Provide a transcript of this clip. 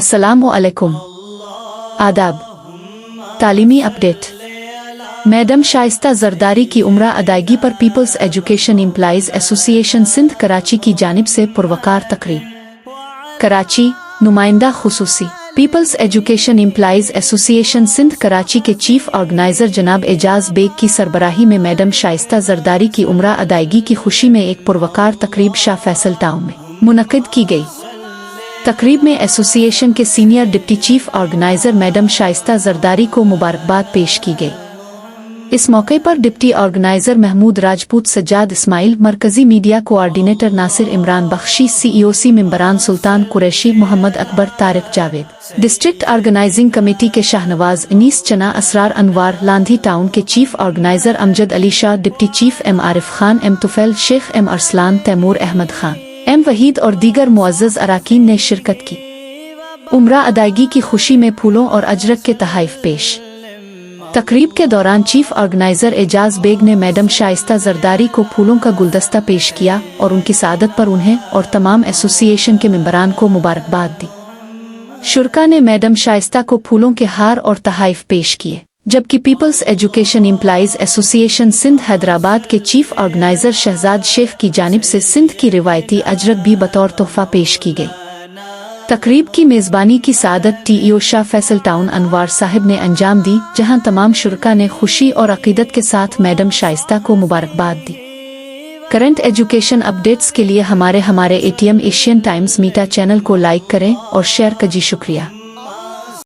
अस्सलामु अलैकुम। आदाब। तालीमी अपडेट। मैडम शाइस्ता जरदारी की उम्रा अदायगी पर peoples education employees association Sindh Karachi की जानिब से पुरवकार तकरीब। कराची, नुमाइंदा खुसूसी peoples education employees association Sindh Karachi के चीफ ऑर्गेनाइजर जनाब एजाज बेग की सरबराही में मैडम शाइस्ता जरदारी की उम्रा अदायगी की खुशी में एक पुरवकार तकरीब शाह फैसल टाउन में मुनक्किद की गई। तकरीब में एसोसिएशन के senior deputy chief organiser madam Shaista Zardari को मुबारकबाद पेश की गई। इस मौके पर डिप्टी ऑर्गेनाइजर महमूद राजपूत, सज्जाद इस्माइल, मरकजी media coordinator Nasir Imran Bakhshi, CEOC मेंबरान Sultan Qureshi, Mohammad Akbar, Tariq Javed, district organising committee के शाहनवाज, अनीस चना, असरार अनवार, लांधी टाउन के chief organiser Amjad Ali Shah, deputy chief M Arif Khan, M Tufail Sheikh, M Arsalan, Taimur Ahmed Khan, M Waheed और दीगर मुअज़्ज़ज़ अराकीन ने शिरकत की। उम्रा अदायगी की खुशी में फूलों और अजरक के तहाइफ पेश। तकरीब के दौरान चीफ ऑर्गेनाइजर एजाज बेग ने मैडम शाइस्ता जरदारी को फूलों का गुलदस्ता पेश किया और उनकी सआदत पर उन्हें और तमाम एसोसिएशन के मेंबरान को मुबारकबाद दी। शुरका ने मैडम शाइस्ता को फूलों के हार और तहाइफ पेश किए, जबकि Peoples education employees association Sindh Hyderabad के चीफ ऑर्गेनाइजर शहजाद शेख की जानिब से सिंध की रिवायती अजरक भी बतौर तोहफा पेश की गई। तकरीब की मेज़बानी की सादत TEO शाह फैसल टाउन अनवार साहिब ने अंजाम दी, जहां तमाम शुरका ने खुशी और अकीदत के साथ मैडम शाइस्ता को मुबारकबाद दी। करंट एजुकेशन अपडेट्स के लिए हमारे ATM Asian times media channel को लाइक करें और शेयर करें। शुक्रिया।